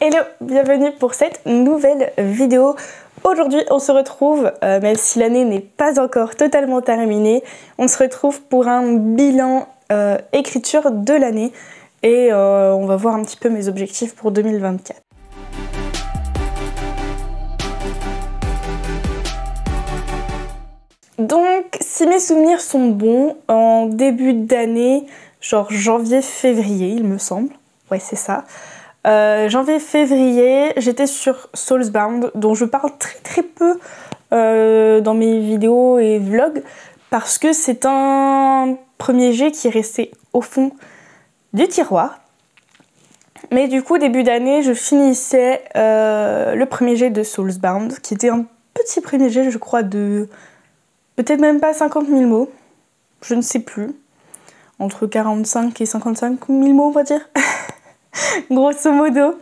Hello, bienvenue pour cette nouvelle vidéo. Aujourd'hui on se retrouve, même si l'année n'est pas encore totalement terminée, on se retrouve pour un bilan écriture de l'année et on va voir un petit peu mes objectifs pour 2024. Donc si mes souvenirs sont bons, en début d'année, genre janvier-février il me semble, ouais c'est ça, janvier-février, j'étais sur Soulsbound, dont je parle très peu dans mes vidéos et vlogs, parce que c'est un premier jet qui est resté au fond du tiroir. Mais du coup, début d'année, je finissais le premier jet de Soulsbound, qui était un petit premier jet, je crois, de peut-être même pas 50 000 mots, je ne sais plus, entre 45 et 55 000 mots, on va dire. Grosso modo.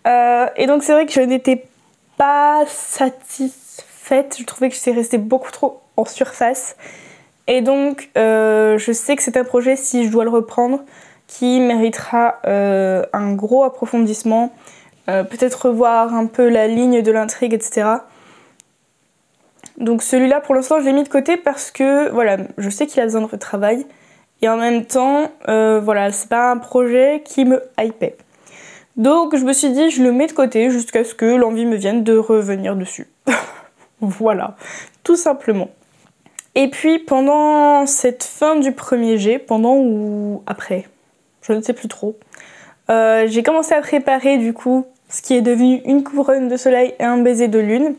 Et donc c'est vrai que je n'étais pas satisfaite, je trouvais que j'étais restée beaucoup trop en surface. Et donc je sais que c'est un projet, si je dois le reprendre, qui méritera un gros approfondissement, peut-être revoir un peu la ligne de l'intrigue, etc. Donc celui-là pour l'instant je l'ai mis de côté parce que voilà, je sais qu'il a besoin de retravail. Et en même temps, voilà, c'est pas un projet qui me hypait. Donc je me suis dit, je le mets de côté jusqu'à ce que l'envie me vienne de revenir dessus. Voilà, tout simplement. Et puis pendant cette fin du premier jet, pendant ou après, je ne sais plus trop, j'ai commencé à préparer du coup ce qui est devenu une couronne de soleil et un baiser de lune.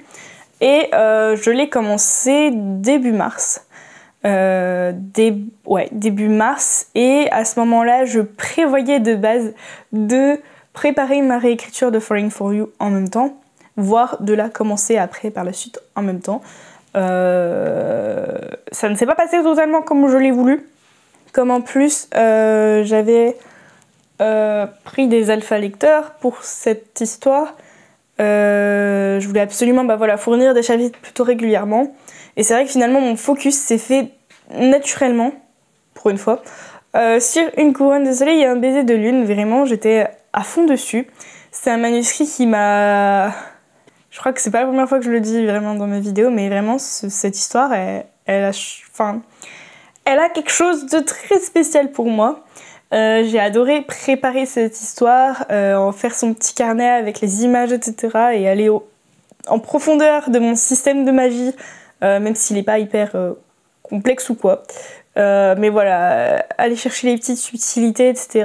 Et je l'ai commencé début mars. Début mars, et à ce moment-là je prévoyais de base de préparer ma réécriture de Falling For You en même temps, voire de la commencer après par la suite en même temps. Ça ne s'est pas passé totalement comme je l'ai voulu, comme en plus j'avais pris des alpha lecteurs pour cette histoire. Je voulais absolument fournir des chapitres plutôt régulièrement. Et c'est vrai que finalement mon focus s'est fait naturellement, pour une fois, sur une couronne de soleil et un baiser de lune. Vraiment, j'étais à fond dessus. C'est un manuscrit qui m'a... Je crois que c'est pas la première fois que je le dis vraiment dans mes vidéos, mais vraiment, cette histoire, elle a quelque chose de très spécial pour moi. J'ai adoré préparer cette histoire, en faire son petit carnet avec les images, etc. et aller en profondeur de mon système de magie, même s'il n'est pas hyper complexe ou quoi. Mais voilà, aller chercher les petites subtilités, etc.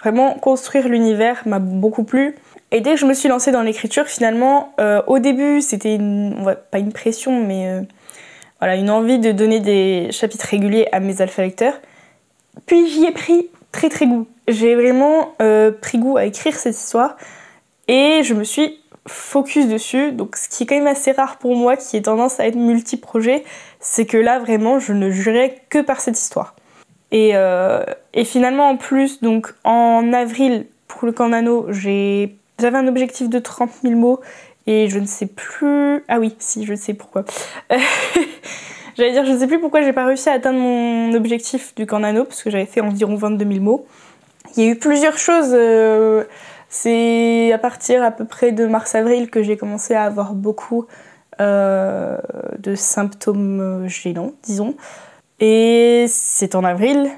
Vraiment construire l'univers m'a beaucoup plu. Et dès que je me suis lancée dans l'écriture, finalement, au début, c'était pas une pression, mais voilà, une envie de donner des chapitres réguliers à mes alpha lecteurs. Puis j'y ai pris très goût. J'ai vraiment pris goût à écrire cette histoire et je me suis focus dessus. Donc ce qui est quand même assez rare pour moi, qui est tendance à être multi-projet, c'est que là vraiment je ne jurais que par cette histoire. Et finalement en plus, donc en avril pour le camp nano, j'avais un objectif de 30 000 mots et je ne sais plus... Ah oui, si, je sais pourquoi. J'allais dire, je ne sais plus pourquoi j'ai pas réussi à atteindre mon objectif du camp nano, parce que j'avais fait environ 22 000 mots. Il y a eu plusieurs choses. C'est à partir à peu près de mars-avril que j'ai commencé à avoir beaucoup de symptômes gênants, disons. Et c'est en avril,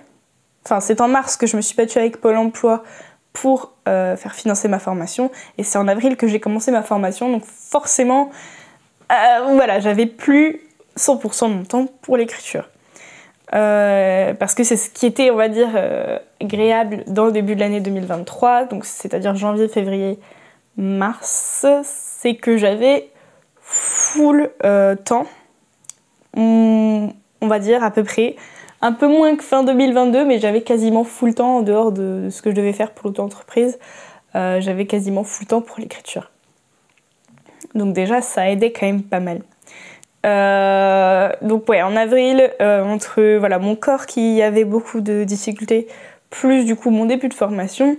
enfin c'est en mars que je me suis battue avec Pôle emploi pour faire financer ma formation. Et c'est en avril que j'ai commencé ma formation, donc forcément, voilà, j'avais plus 100% de mon temps pour l'écriture. Parce que c'est ce qui était, on va dire, agréable dans le début de l'année 2023, donc c'est-à-dire janvier, février, mars, c'est que j'avais full temps, on va dire à peu près, un peu moins que fin 2022, mais j'avais quasiment full temps en dehors de ce que je devais faire pour l'auto-entreprise, j'avais quasiment full temps pour l'écriture. Donc déjà, ça aidait quand même pas mal. Donc ouais, en avril, entre voilà, mon corps qui avait beaucoup de difficultés, plus du coup mon début de formation,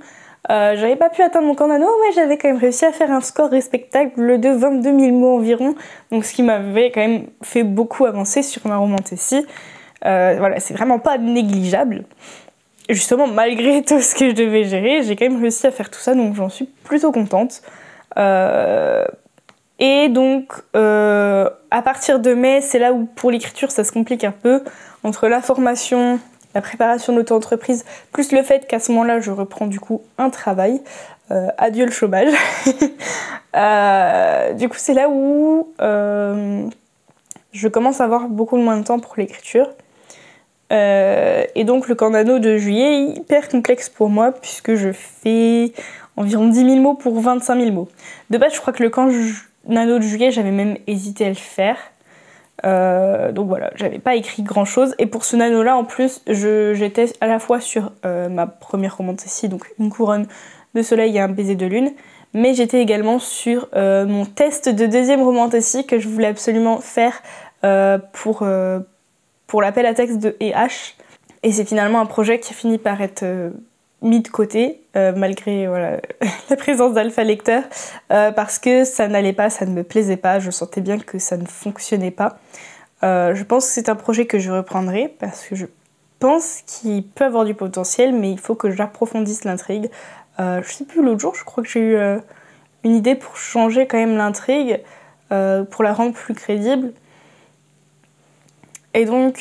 j'avais pas pu atteindre mon camp nano, mais j'avais quand même réussi à faire un score respectable de 22 000 mots environ, donc ce qui m'avait quand même fait beaucoup avancer sur ma romantessie. Voilà, c'est vraiment pas négligeable. justement, malgré tout ce que je devais gérer, j'ai quand même réussi à faire tout ça, donc j'en suis plutôt contente. Et donc, à partir de mai, c'est là où pour l'écriture ça se complique un peu, entre la formation, la préparation de l'auto-entreprise, plus le fait qu'à ce moment-là je reprends du coup un travail. Adieu le chômage. Du coup, c'est là où je commence à avoir beaucoup moins de temps pour l'écriture. Et donc le camp nano de juillet est hyper complexe pour moi puisque je fais environ 10 000 mots pour 25 000 mots. De base, je crois que le camp nano de juillet, j'avais même hésité à le faire. Donc voilà, j'avais pas écrit grand chose. Et pour ce nano là, en plus, j'étais à la fois sur ma première romantasy, donc une couronne de soleil et un baiser de lune, mais j'étais également sur mon test de deuxième romantasy que je voulais absolument faire pour l'appel à texte de EH. Et c'est finalement un projet qui a fini par être mis de côté, malgré voilà, la présence d'Alpha Lecteur, parce que ça n'allait pas, ça ne me plaisait pas, je sentais bien que ça ne fonctionnait pas. Je pense que c'est un projet que je reprendrai, parce que je pense qu'il peut avoir du potentiel, mais il faut que j'approfondisse l'intrigue. Je sais plus, l'autre jour, je crois que j'ai eu une idée pour changer quand même l'intrigue, pour la rendre plus crédible. Et donc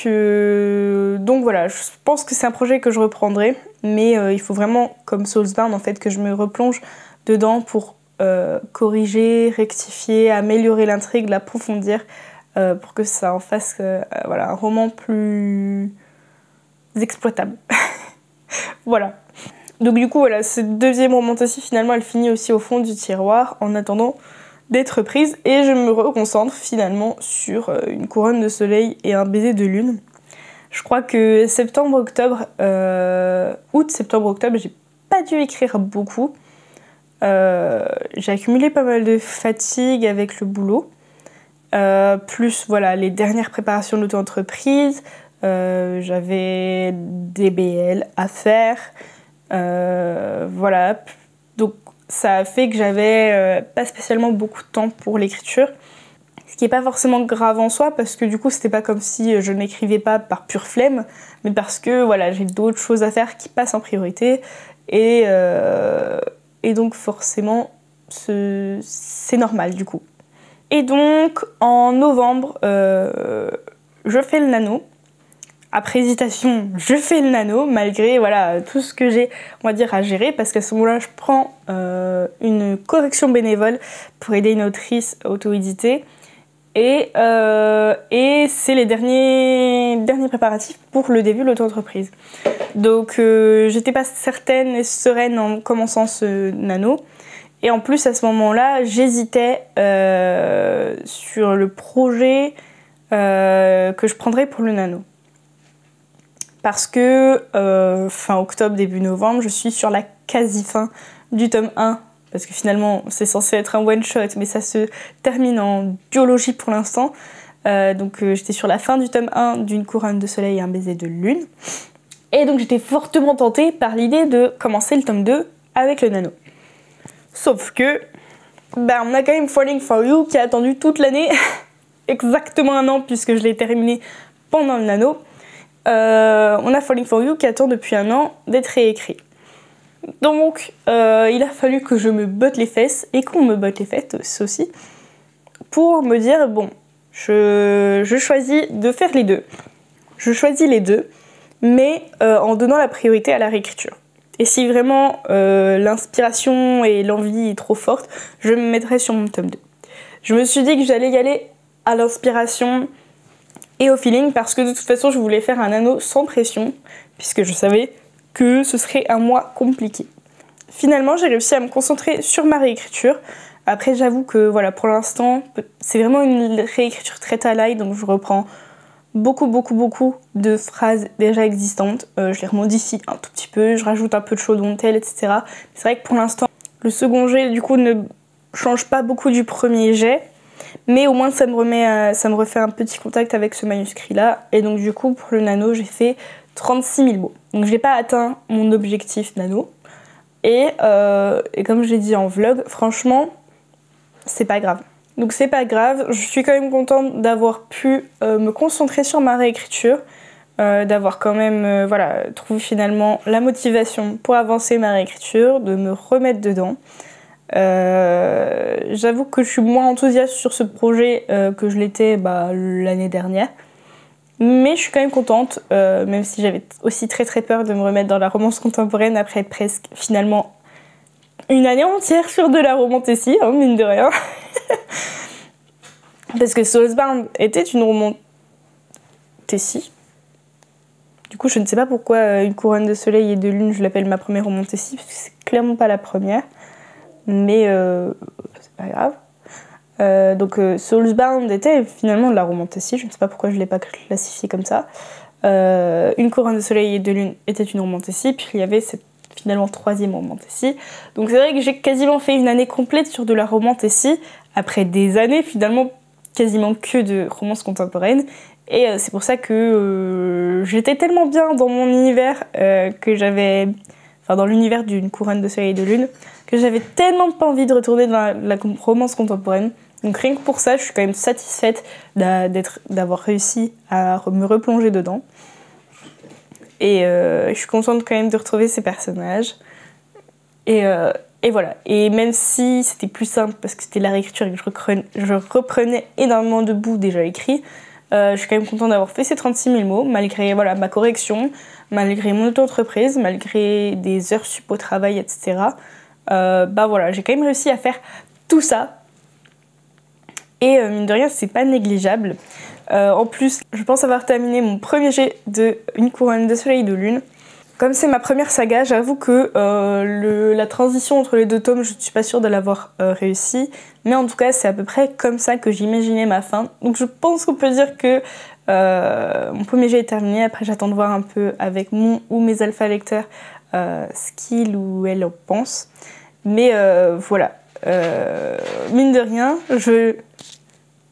voilà, je pense que c'est un projet que je reprendrai, mais il faut vraiment, comme Soulsbound en fait, que je me replonge dedans pour corriger, rectifier, améliorer l'intrigue, l'approfondir, pour que ça en fasse voilà, un roman plus exploitable. Voilà. Donc du coup, voilà, cette deuxième romantasy, finalement, elle finit aussi au fond du tiroir en attendant d'être prise et je me reconcentre finalement sur une couronne de soleil et un baiser de lune. Je crois que septembre-octobre, août, septembre-octobre, j'ai pas dû écrire beaucoup. J'ai accumulé pas mal de fatigue avec le boulot, plus voilà, les dernières préparations de l'auto-entreprise, j'avais des BL à faire. Voilà, donc ça a fait que j'avais pas spécialement beaucoup de temps pour l'écriture, ce qui est pas forcément grave en soi parce que du coup c'était pas comme si je n'écrivais pas par pure flemme, mais parce que voilà, j'ai d'autres choses à faire qui passent en priorité et donc forcément c'est normal du coup. Et donc en novembre je fais le nano. Après hésitation, je fais le nano, malgré voilà, tout ce que j'ai, on va dire, à gérer, parce qu'à ce moment-là, je prends une correction bénévole pour aider une autrice auto-éditée. Et c'est les derniers préparatifs pour le début de l'auto-entreprise. Donc j'étais pas certaine et sereine en commençant ce nano. Et en plus, à ce moment-là, j'hésitais sur le projet que je prendrais pour le nano. Parce que fin octobre, début novembre, je suis sur la quasi-fin du tome 1. Parce que finalement, c'est censé être un one-shot, mais ça se termine en duologie pour l'instant. Donc j'étais sur la fin du tome 1 d'une couronne de soleil et un baiser de lune. Et donc j'étais fortement tentée par l'idée de commencer le tome 2 avec le nano. Sauf que, bah, on a quand même Falling for You qui a attendu toute l'année, exactement un an puisque je l'ai terminé pendant le nano. On a Falling for You qui attend depuis un an d'être réécrit. Donc il a fallu que je me botte les fesses et qu'on me botte les fesses aussi pour me dire bon, je choisis de faire les deux. Je choisis les deux, mais en donnant la priorité à la réécriture. Et si vraiment l'inspiration et l'envie est trop forte, je me mettrai sur mon tome 2. Je me suis dit que j'allais y aller à l'inspiration et au feeling parce que de toute façon je voulais faire un nano sans pression puisque je savais que ce serait un mois compliqué. Finalement j'ai réussi à me concentrer sur ma réécriture. Après j'avoue que voilà, pour l'instant c'est vraiment une réécriture très taille, donc je reprends beaucoup de phrases déjà existantes. Je les remodifie un tout petit peu, je rajoute un peu de chaudon de tel, etc. C'est vrai que pour l'instant le second jet du coup ne change pas beaucoup du premier jet. Mais au moins ça me refait un petit contact avec ce manuscrit là. Et donc du coup pour le nano j'ai fait 36 000 mots. Donc j'ai pas atteint mon objectif nano. Et comme je l'ai dit en vlog, franchement c'est pas grave. Donc c'est pas grave, je suis quand même contente d'avoir pu me concentrer sur ma réécriture. d'avoir quand même voilà, trouvé finalement la motivation pour avancer ma réécriture, de me remettre dedans. J'avoue que je suis moins enthousiaste sur ce projet que je l'étais l'année dernière. Mais je suis quand même contente, même si j'avais aussi très très peur de me remettre dans la romance contemporaine après presque finalement une année entière sur de la romantasy, hein, mine de rien. Parce que Soulsbound était une romantasy. Du coup, je ne sais pas pourquoi Une couronne de soleil et de lune, je l'appelle ma première romantasy, parce que c'est clairement pas la première. Mais c'est pas grave. Donc Soulsbound était finalement de la romantasy, je ne sais pas pourquoi je ne l'ai pas classifié comme ça. Une couronne de soleil et de lune était une romantasy, puis il y avait cette finalement troisième romantasy. Donc c'est vrai que j'ai quasiment fait une année complète sur de la romantasy, après des années finalement quasiment que de romance contemporaine. Et c'est pour ça que j'étais tellement bien dans mon univers que j'avais... Enfin dans l'univers d'une couronne de soleil et de lune, que j'avais tellement pas envie de retourner dans la romance contemporaine. Donc rien que pour ça, je suis quand même satisfaite d'avoir réussi à me replonger dedans. Et je suis contente quand même de retrouver ces personnages. Et voilà. Et même si c'était plus simple parce que c'était la réécriture et que je reprenais énormément de bouts déjà écrits, je suis quand même contente d'avoir fait ces 36 000 mots, malgré voilà, ma correction, malgré mon auto-entreprise, malgré des heures sup au travail, etc. Voilà, j'ai quand même réussi à faire tout ça. Et mine de rien, c'est pas négligeable. En plus, je pense avoir terminé mon premier jet de Une couronne de soleil et de lune. Comme c'est ma première saga, j'avoue que la transition entre les deux tomes, je ne suis pas sûre de l'avoir réussi. Mais en tout cas, c'est à peu près comme ça que j'imaginais ma fin. Donc je pense qu'on peut dire que mon premier jet est terminé. Après, j'attends de voir un peu avec mon ou mes alpha lecteurs ce qu'ils ou elles en pensent. Mais voilà. Mine de rien, je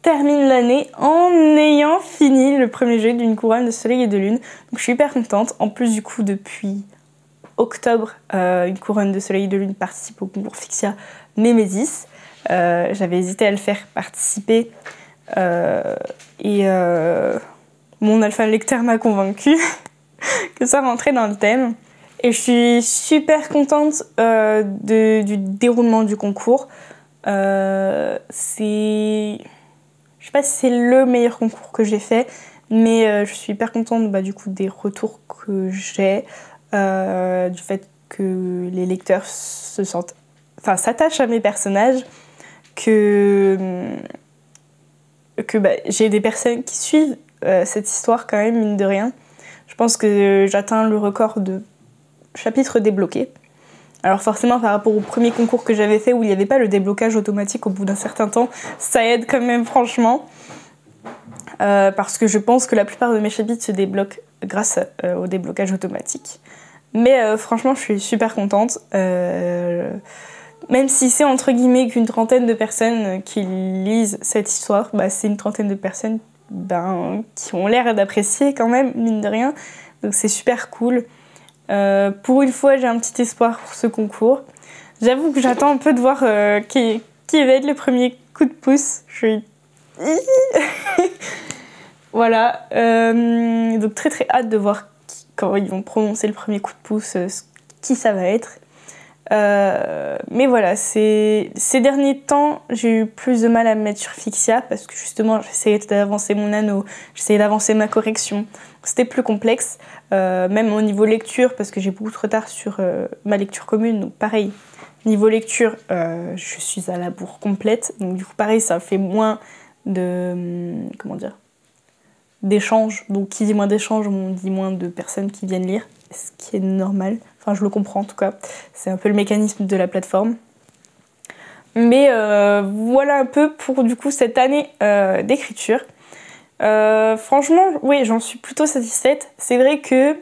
termine l'année en ayant fini le premier jet d'Une couronne de soleil et de lune. Donc je suis hyper contente. En plus du coup depuis octobre, Une couronne de soleil et de lune participe au concours Fixia Némésis. J'avais hésité à le faire participer mon alpha lecteur m'a convaincue que ça rentrait dans le thème. Et je suis super contente du déroulement du concours. Je sais pas si c'est le meilleur concours que j'ai fait, mais je suis hyper contente du coup des retours que j'ai, du fait que les lecteurs s'attachent à mes personnages, que j'ai des personnes qui suivent cette histoire quand même, mine de rien. Je pense que j'atteins le record de chapitres débloqués. Alors forcément par rapport au premier concours que j'avais fait où il n'y avait pas le déblocage automatique au bout d'un certain temps, ça aide quand même franchement. Parce que je pense que la plupart de mes chapitres se débloquent grâce au déblocage automatique. Mais franchement je suis super contente. Même si c'est entre guillemets qu'une trentaine de personnes qui lisent cette histoire, c'est une trentaine de personnes qui ont l'air d'apprécier quand même, mine de rien. Donc c'est super cool. Pour une fois, j'ai un petit espoir pour ce concours. J'avoue que j'attends un peu de voir qui va être le premier coup de pouce. Je suis... Voilà. Donc très très hâte de voir quand ils vont prononcer le premier coup de pouce, qui ça va être. Mais voilà, ces derniers temps, j'ai eu plus de mal à me mettre sur Fixia parce que justement, j'essayais d'avancer mon anneau, j'essayais d'avancer ma correction. C'était plus complexe, même au niveau lecture, parce que j'ai beaucoup de retard sur ma lecture commune. Donc pareil, niveau lecture, je suis à la bourre complète. Donc du coup, pareil, ça fait moins d'échanges. Donc qui dit moins d'échanges, on dit moins de personnes qui viennent lire, ce qui est normal. Enfin, je le comprends en tout cas. C'est un peu le mécanisme de la plateforme. Mais voilà un peu pour du coup cette année d'écriture. Franchement, oui, j'en suis plutôt satisfaite. C'est vrai que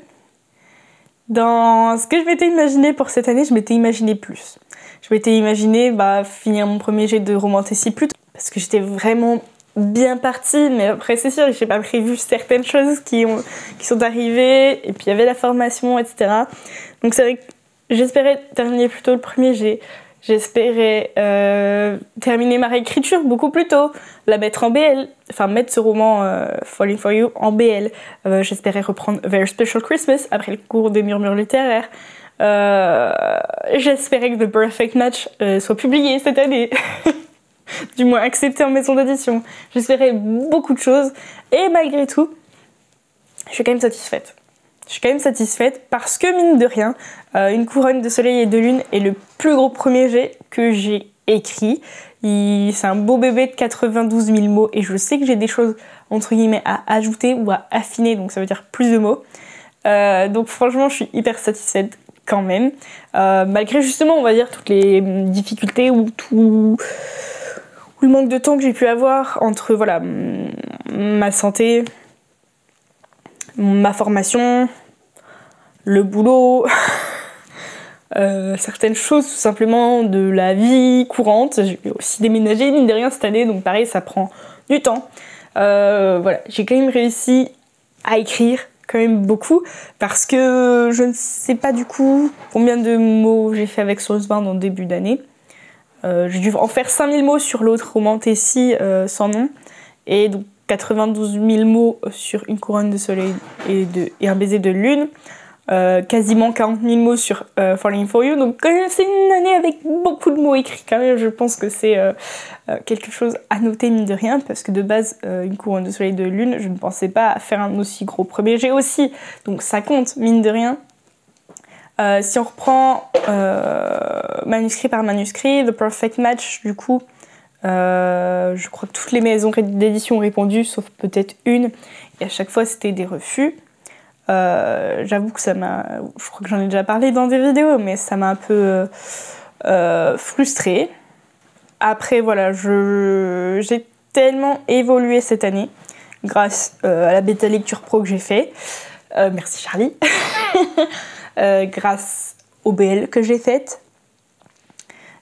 dans ce que je m'étais imaginé pour cette année, je m'étais imaginé plus. Je m'étais imaginé finir mon premier jet de romantasy plus tôt, parce que j'étais vraiment bien partie, mais après c'est sûr, j'ai pas prévu certaines choses qui sont arrivées, et puis il y avait la formation, etc. Donc c'est vrai que j'espérais terminer plus tôt le premier jet. J'espérais terminer ma réécriture beaucoup plus tôt, la mettre en BL, enfin mettre ce roman Falling for You en BL. J'espérais reprendre A Very Special Christmas après le cours des murmures littéraires. J'espérais que The Perfect Match soit publié cette année. Du moins accepté en maison d'édition. J'espérais beaucoup de choses et malgré tout, je suis quand même satisfaite. Je suis quand même satisfaite parce que, mine de rien, Une couronne de soleil et de lune est le plus gros premier jet que j'ai écrit. C'est un beau bébé de 92 000 mots et je sais que j'ai des choses, entre guillemets, à ajouter ou à affiner, donc ça veut dire plus de mots. Donc franchement, je suis hyper satisfaite quand même. Malgré justement, on va dire, toutes les difficultés ou tout le manque de temps que j'ai pu avoir entre, voilà, ma santé, ma formation, le boulot, certaines choses tout simplement de la vie courante. J'ai aussi déménagé mine de rien cette année, donc pareil, ça prend du temps. Voilà, j'ai quand même réussi à écrire quand même beaucoup parce que je ne sais pas du coup combien de mots j'ai fait avec Soulsbound en début d'année. J'ai dû en faire 5000 mots sur l'autre roman Tessie sans nom et donc 92 000 mots sur Une couronne de soleil et un baiser de lune. Quasiment 40 000 mots sur Falling for You, donc c'est une année avec beaucoup de mots écrits quand même. Je pense que c'est quelque chose à noter mine de rien, parce que de base Une couronne de soleil et de lune, je ne pensais pas faire un aussi gros premier jet aussi, donc ça compte mine de rien. Si on reprend manuscrit par manuscrit, The Perfect Match, du coup, je crois que toutes les maisons d'édition ont répondu, sauf peut-être une, et à chaque fois c'était des refus. J'avoue que ça m'a... Je crois que j'en ai déjà parlé dans des vidéos, mais ça m'a un peu frustrée. Après, voilà, j'ai tellement évolué cette année grâce à la bêta lecture pro que j'ai fait. Merci Charlie. Grâce aux BL que j'ai faites.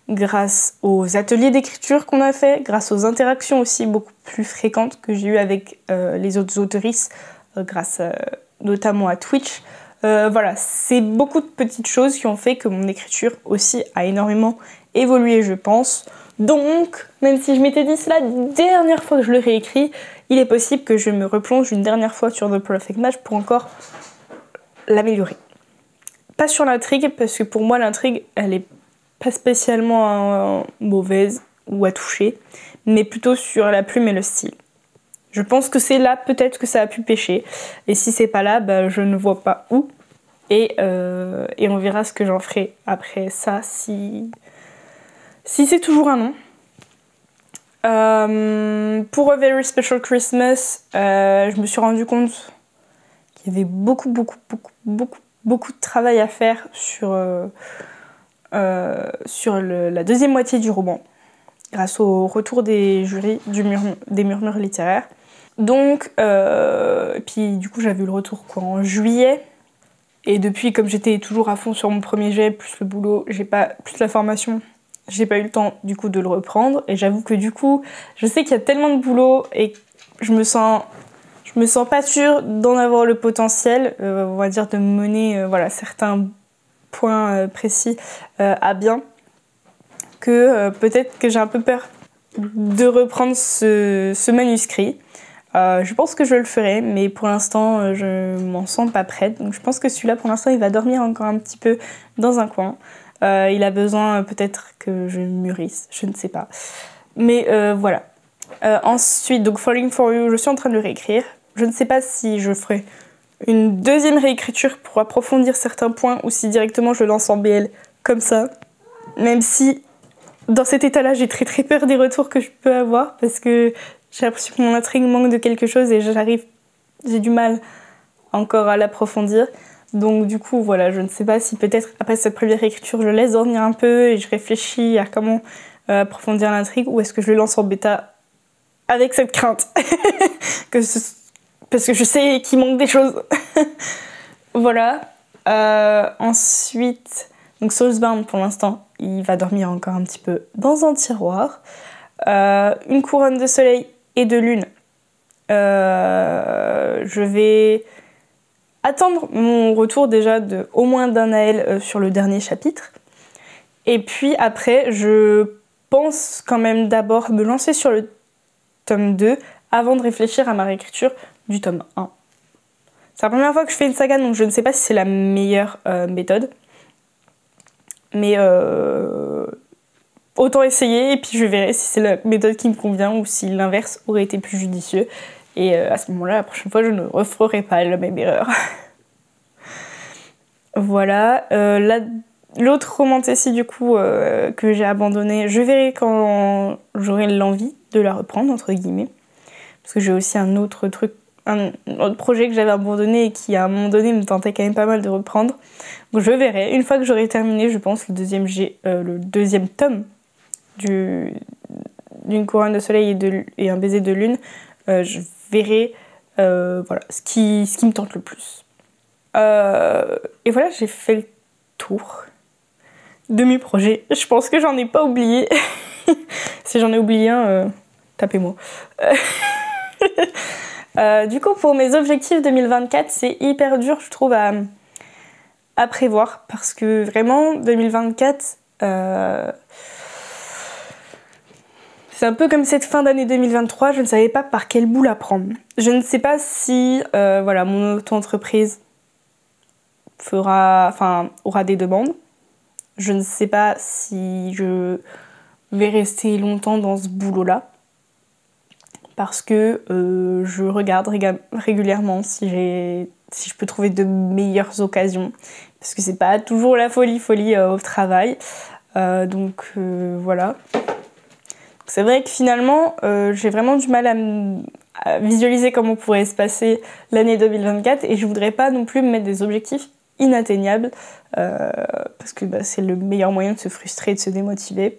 Grâce aux ateliers d'écriture qu'on a fait. Grâce aux interactions aussi beaucoup plus fréquentes que j'ai eues avec les autres autrices. Grâce notamment à Twitch. Voilà, c'est beaucoup de petites choses qui ont fait que mon écriture aussi a énormément évolué, je pense. Donc, même si je m'étais dit c'est la dernière fois que je le réécris, il est possible que je me replonge une dernière fois sur The Perfect Match pour encore l'améliorer. Pas sur l'intrigue, parce que pour moi l'intrigue, elle est pas spécialement mauvaise ou à toucher, mais plutôt sur la plume et le style. Je pense que c'est là peut-être que ça a pu pêcher. Et si c'est pas là, bah, je ne vois pas où. Et on verra ce que j'en ferai après ça, si c'est toujours un non. Pour A Very Special Christmas, je me suis rendu compte qu'il y avait beaucoup de travail à faire sur la deuxième moitié du roman, grâce au retour des jurys des murmures littéraires. Donc, puis du coup j'avais eu le retour en juillet, et depuis, comme j'étais toujours à fond sur mon premier jet, plus le boulot, plus la formation, j'ai pas eu le temps du coup de le reprendre, et j'avoue que du coup, je sais qu'il y a tellement de boulot et je me sens pas sûre d'en avoir le potentiel, on va dire de mener voilà, certains points précis à bien, que peut-être que j'ai un peu peur de reprendre ce manuscrit. Je pense que je le ferai, mais pour l'instant, je m'en sens pas prête. Donc je pense que celui-là, pour l'instant, il va dormir encore un petit peu dans un coin. Il a besoin peut-être que je mûrisse, je ne sais pas. Mais voilà. Ensuite, donc Falling for You, je suis en train de le réécrire. Je ne sais pas si je ferai une deuxième réécriture pour approfondir certains points ou si directement je lance en BL comme ça. Même si, dans cet état-là, j'ai très peur des retours que je peux avoir, parce que j'ai l'impression que mon intrigue manque de quelque chose et j'ai du mal encore à l'approfondir. Donc du coup, voilà, je ne sais pas si peut-être après cette première écriture, je laisse dormir un peu et je réfléchis à comment approfondir l'intrigue, ou est-ce que je le lance en bêta avec cette crainte parce que je sais qu'il manque des choses. Voilà. Ensuite, donc Soulsbound pour l'instant, il va dormir encore un petit peu dans un tiroir. Une couronne de soleil et de lune. Je vais attendre mon retour déjà de au moins d'un Naël sur le dernier chapitre. Et puis après, je pense quand même d'abord me lancer sur le tome 2 avant de réfléchir à ma réécriture du tome 1. C'est la première fois que je fais une saga, donc je ne sais pas si c'est la meilleure méthode. Mais autant essayer et puis je verrai si c'est la méthode qui me convient ou si l'inverse aurait été plus judicieux. Et à ce moment-là, la prochaine fois, je ne referai pas la même erreur. Voilà. L'autre romantécie du coup que j'ai abandonné, je verrai quand j'aurai l'envie de la reprendre, entre guillemets. Parce que j'ai aussi un autre projet que j'avais abandonné et qui à un moment donné me tentait quand même pas mal de reprendre. Donc je verrai. Une fois que j'aurai terminé, je pense, le deuxième tome d'une couronne de soleil et un baiser de lune, je verrai voilà, ce qui me tente le plus. Et voilà, j'ai fait le tour de mes projets. Je pense que j'en ai pas oublié. Si j'en ai oublié un, tapez-moi. Du coup, pour mes objectifs 2024, c'est hyper dur, je trouve, à prévoir. Parce que vraiment, 2024, c'est un peu comme cette fin d'année 2023, je ne savais pas par quel bout la prendre. Je ne sais pas si voilà, mon auto-entreprise aura des demandes. Je ne sais pas si je vais rester longtemps dans ce boulot-là. Parce que je regarde régulièrement si je peux trouver de meilleures occasions. Parce que c'est pas toujours la folie au travail. Donc voilà. C'est vrai que finalement, j'ai vraiment du mal à visualiser comment pourrait se passer l'année 2024 et je voudrais pas non plus me mettre des objectifs inatteignables parce que c'est le meilleur moyen de se frustrer et de se démotiver.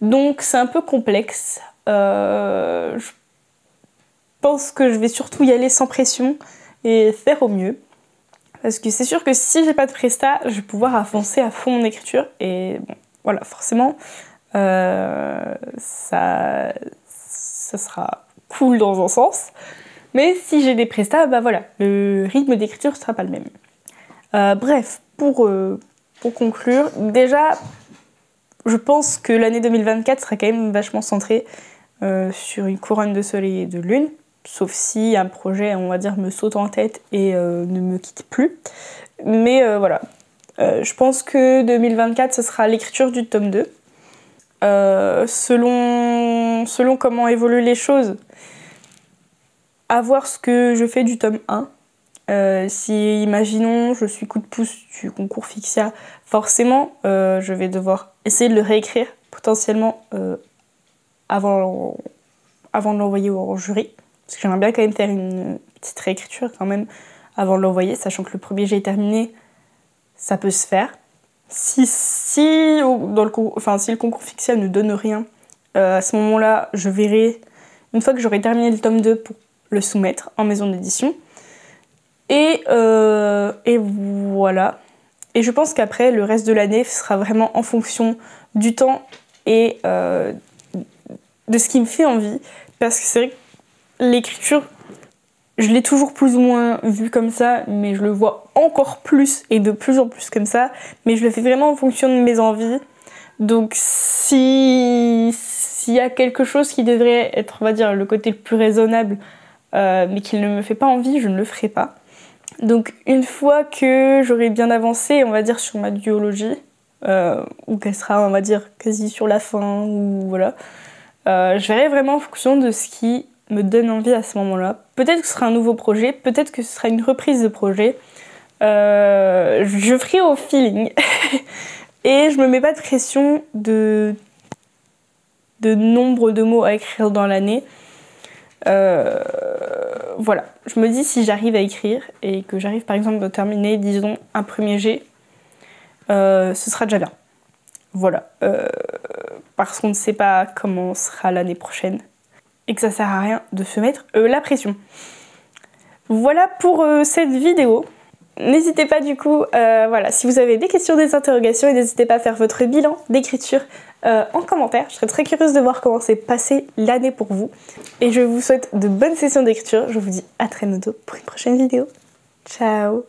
Donc c'est un peu complexe. Je pense que je vais surtout y aller sans pression et faire au mieux. Parce que c'est sûr que si j'ai pas de presta, je vais pouvoir avancer à fond mon écriture et bon, voilà, forcément ça sera cool dans un sens. Mais si j'ai des prestats, voilà, le rythme d'écriture sera pas le même. Bref, pour conclure, déjà, je pense que l'année 2024 sera quand même vachement centrée sur une couronne de soleil et de lune, sauf si un projet, on va dire, me saute en tête et ne me quitte plus. Mais voilà, je pense que 2024, ce sera l'écriture du tome 2. Selon comment évoluent les choses, à voir ce que je fais du tome 1. Si, imaginons, je suis coup de pouce du concours Fixia, forcément, je vais devoir essayer de le réécrire, potentiellement avant de l'envoyer au jury. Parce que j'aimerais bien quand même faire une petite réécriture quand même avant de l'envoyer, sachant que le premier j'ai terminé, ça peut se faire. Si le concours Fixia ne donne rien, à ce moment-là, je verrai, une fois que j'aurai terminé le tome 2, pour le soumettre en maison d'édition. Et voilà. Et je pense qu'après, le reste de l'année sera vraiment en fonction du temps et de ce qui me fait envie. Parce que c'est vrai que l'écriture, je l'ai toujours plus ou moins vu comme ça, mais je le vois encore plus et de plus en plus comme ça. Mais je le fais vraiment en fonction de mes envies. Donc s'il y a quelque chose qui devrait être, on va dire, le côté le plus raisonnable, mais qui ne me fait pas envie, je ne le ferai pas. Donc une fois que j'aurai bien avancé, on va dire, sur ma duologie, ou qu'elle sera, on va dire, quasi sur la fin, ou voilà, je verrai vraiment en fonction de ce qui me donne envie à ce moment-là. Peut-être que ce sera un nouveau projet, peut-être que ce sera une reprise de projet. Je ferai au feeling. Et je me mets pas de pression de nombre de mots à écrire dans l'année. Voilà, je me dis si j'arrive à écrire et que j'arrive par exemple à terminer, disons, un premier jet, ce sera déjà bien. Voilà, parce qu'on ne sait pas comment sera l'année prochaine et que ça sert à rien de se mettre la pression. Voilà pour cette vidéo. N'hésitez pas du coup, voilà, si vous avez des questions, des interrogations, n'hésitez pas à faire votre bilan d'écriture en commentaire. Je serais très curieuse de voir comment s'est passée l'année pour vous. Et je vous souhaite de bonnes sessions d'écriture. Je vous dis à très bientôt pour une prochaine vidéo. Ciao!